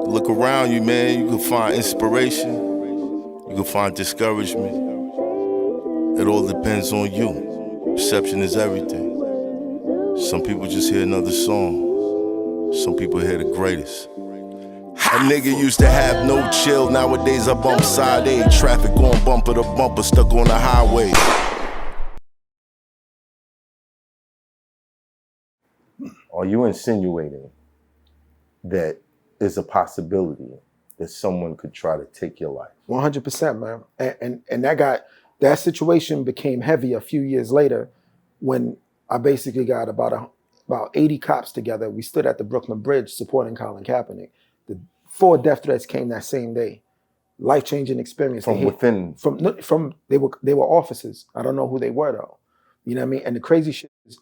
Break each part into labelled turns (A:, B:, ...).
A: Look around you, man. You can find inspiration. You can find discouragement. It all depends on you. Perception is everything. Some people just hear another song. Some people hear the greatest. A nigga used to have no chill. Nowadays I bump side A. Traffic going bumper to bumper, stuck on the highway.
B: Are you insinuating that there's a possibility that someone could try to take your life?
C: 100%, man. And that situation became heavy a few years later when I basically got about 80 cops together. We stood at the Brooklyn Bridge supporting Colin Kaepernick. The 4 death threats came that same day. Life-changing experience.
B: From within?
C: They were officers. I don't know who they were though. You know what I mean? And the crazy shit is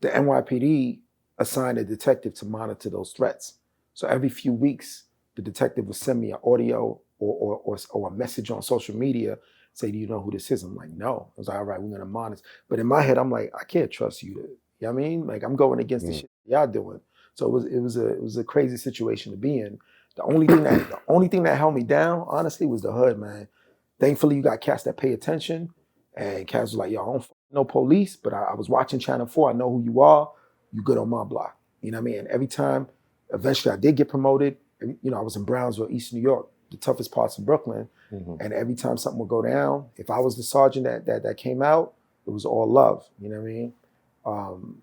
C: the NYPD assigned a detective to monitor those threats. So every few weeks, the detective would send me an audio or a message on social media, say, do you know who this is? I'm like, no. I was like, all right, we're gonna monitor. But in my head, I'm like, I can't trust you. You know what I mean? Like, I'm going against the shit y'all doing. So it was a crazy situation to be in. The only thing that held me down, honestly, was the hood, man. Thankfully, you got cats that pay attention, and cats was like, yo, I don't know police, but I was watching Channel 4. I know who you are. You good on my block. You know what I mean? And every time, eventually, I did get promoted. You know, I was in Brownsville, East New York, the toughest parts of Brooklyn. And every time something would go down, if I was the sergeant that came out, it was all love. You know what I mean?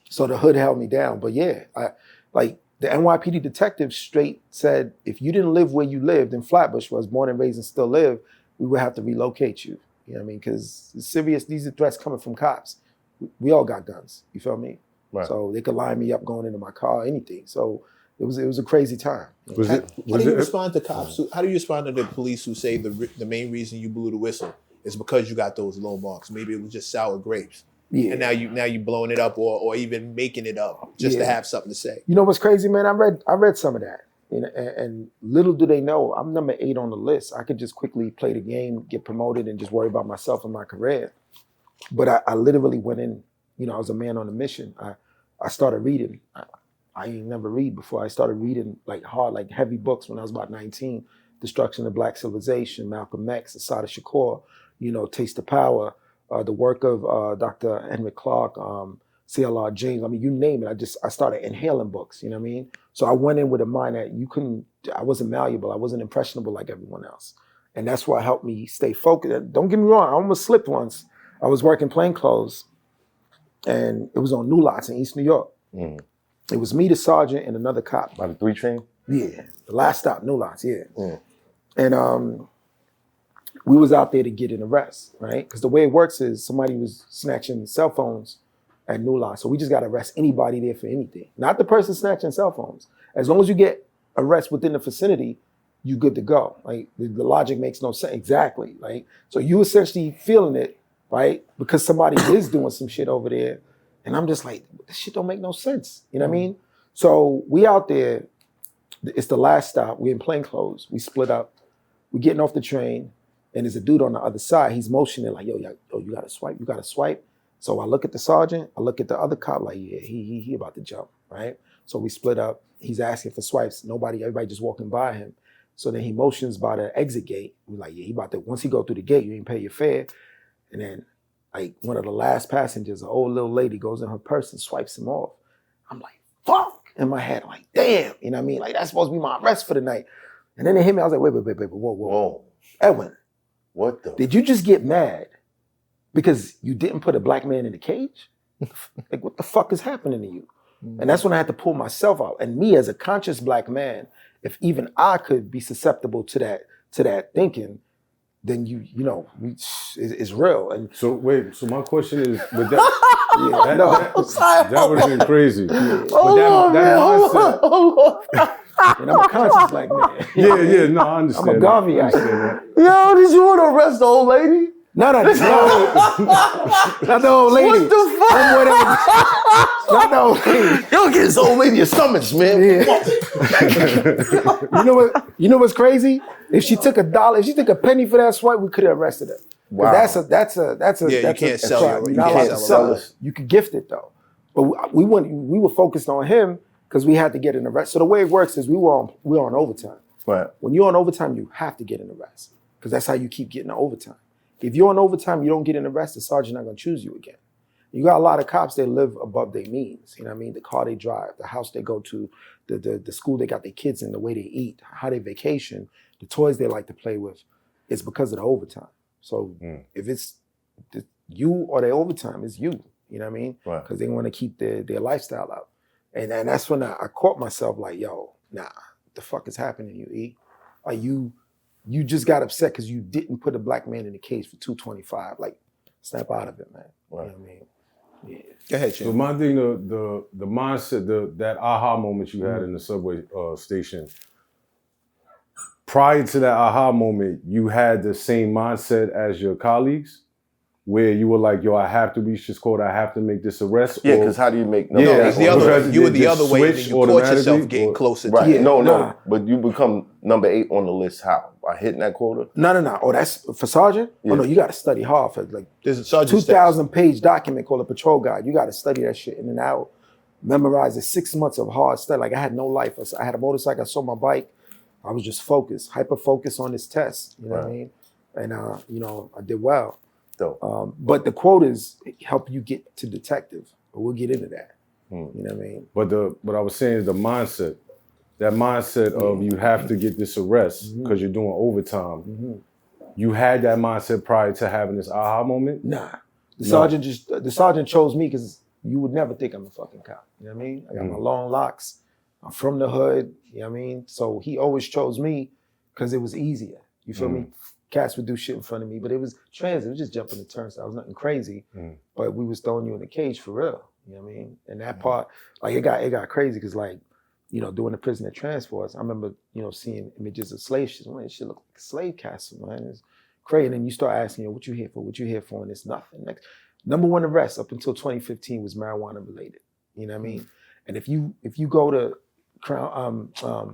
C: So the hood held me down. But yeah, the NYPD detective straight said, if you didn't live where you lived in Flatbush, where I was born and raised and still live, we would have to relocate you. You know what I mean? Because it's serious, these are threats coming from cops. We all got guns, you feel me?
B: Right.
C: So they could line me up going into my car, anything. So it was a crazy time.
D: How do you respond to cops? How do you respond to the police who say the main reason you blew the whistle is because you got those low marks? Maybe it was just sour grapes.
C: Yeah.
D: And now you blowing it up or even making it up just to have something to say.
C: You know what's crazy, man? I read some of that. You know, and little do they know, I'm number 8 on the list. I could just quickly play the game, get promoted, and just worry about myself and my career. But I literally went in, you know, I was a man on a mission. I started reading. I ain't never read before. I started reading like hard, like heavy books when I was about 19. Destruction of Black Civilization, Malcolm X, Assata Shakur, you know, Taste of Power, the work of Dr. Henry Clark, CLR James. I mean, you name it. I started inhaling books, you know what I mean? So I went in with a mind that I wasn't malleable. I wasn't impressionable like everyone else. And that's what helped me stay focused. Don't get me wrong, I almost slipped once. I was working plainclothes and it was on New Lots in East New York. It was me, the sergeant, and another cop.
B: By the 3 train?
C: Yeah, the last stop, New Lots, yeah. And we was out there to get an arrest, right? Because the way it works is somebody was snatching cell phones at New Lots. So we just got to arrest anybody there for anything. Not the person snatching cell phones. As long as you get arrest within the vicinity, you good to go. Like the logic makes no sense. Exactly. Like, so you essentially feeling it, right? Because somebody is doing some shit over there. And I'm just like, this shit don't make no sense. You know what I mean? So we out there, it's the last stop. We in plainclothes. We split up. We getting off the train. And there's a dude on the other side. He's motioning like, yo, you got to swipe. You got to swipe. So I look at the sergeant. I look at the other cop like, yeah, he about to jump, right? So we split up. He's asking for swipes. Everybody just walking by him. So then he motions by the exit gate. We're like, yeah, he about to, once he go through the gate, you ain't pay your fare. And then like one of the last passengers, an old little lady goes in her purse and swipes him off. I'm like, fuck. In my head, I'm like, damn. You know what I mean? Like, that's supposed to be my arrest for the night. And then it hit me. I was like, wait, whoa. Edwin,
B: what the?
C: Did you just get mad because you didn't put a black man in a cage? Like, what the fuck is happening to you? And that's when I had to pull myself out. And me as a conscious black man, if even I could be susceptible to that thinking, then you know, it's real. And
E: so wait, so my question is, with that, that would have been crazy.
C: Hold on. And I'm a conscious black man.
E: Yeah, no, I understand.
C: I'm a Garveyite.
B: Yo, did you want to arrest the old lady?
C: No. Not the old lady.
B: What the fuck?
C: Not the old lady.
B: Yo, get this old lady a summons, man.
C: Yeah. You know what's crazy? If she took a penny for that swipe, we could have arrested her.
B: Wow.
C: That's a
D: you can't sell it.
C: You're not allowed to sell it. You could gift it though. But we were focused on him because we had to get an arrest. So the way it works is we were on overtime.
B: Right.
C: When you're on overtime, you have to get an arrest because that's how you keep getting the overtime. If you're on overtime, you don't get an arrest, the sergeant not gonna choose you again. You got a lot of cops that live above their means. You know what I mean? The car they drive, the house they go to, the school they got their kids in, the way they eat, how they vacation, the toys they like to play with. It's because of the overtime. So if it's you or their overtime, it's you. You know what I mean?
B: Right.
C: Because they want to keep their lifestyle up. And that's when I caught myself like, yo, nah, what the fuck is happening to you, E? Like you just got upset because you didn't put a black man in the cage for 225. Like, snap out of it, man.
B: Right.
C: You know what I mean? Yeah.
D: Go ahead,
E: So
D: Jim.
E: my thing, the mindset, that aha moment you had in the subway station. Prior to that aha moment, you had the same mindset as your colleagues, where you were like, "Yo, I have to reach this quota. I have to make this arrest."
B: Yeah,
E: or-
B: because how do you make
E: Yeah,
D: No, it's the other way. You were the
E: Just
D: other way, and
E: switch
D: then you caught yourself
E: automatically,
D: getting
E: or-
D: closer to
B: Right.
D: it.
B: No,
C: nah.
B: but you become number 8 on the list. How? By hitting that quota?
C: No. Oh, that's for sergeant?
B: Yeah.
C: Oh no, you got to study hard for like
D: There's a sergeant
C: 2,000-page document called a patrol guide. You got to study that shit in and out. Memorize it. 6 months of hard study. Like I had no life. I had a motorcycle. I sold my bike. I was just focused, hyper focused on this test. You know what I mean? And I did well.
B: Dope.
C: But the quotas help you get to detective. But we'll get into that. You know what I mean?
E: But what I was saying is the mindset. That mindset of you have to get this arrest because you're doing overtime. You had that mindset prior to having this aha moment?
C: Nah. The sergeant chose me because you would never think I'm a fucking cop. You know what I mean? I got my long locks. I'm from the hood. You know what I mean? So he always chose me because it was easier. You feel me? Cats would do shit in front of me, but it was transit. It was just jumping the turnstile. It was nothing crazy. But we was throwing you in a cage for real. You know what I mean? And that part, like it got crazy because like, doing the prisoner transports, I remember, seeing images of slave ships. Man, this shit look like a slave castle, man. It's crazy. And then you start asking, what you here for? What you here for? And it's nothing. Next, number one arrest up until 2015 was marijuana related. You know what I mean? And if you go to Crown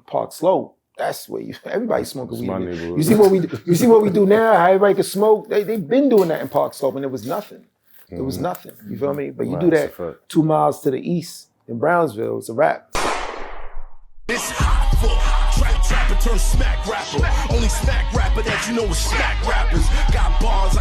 C: Park Slope, that's where everybody's smoking weed.
E: my neighborhood.
C: You see what we do now? How everybody can smoke. They've been doing that in Park Slope, and it was nothing. It was nothing. You feel me? But you do
E: That's
C: that
E: a fact.
C: 2 miles to the east in Brownsville, it's a wrap.
F: It's Hoffa, trapper turn smack rapper. Only smack rapper that you know is smack rappers. Got bars.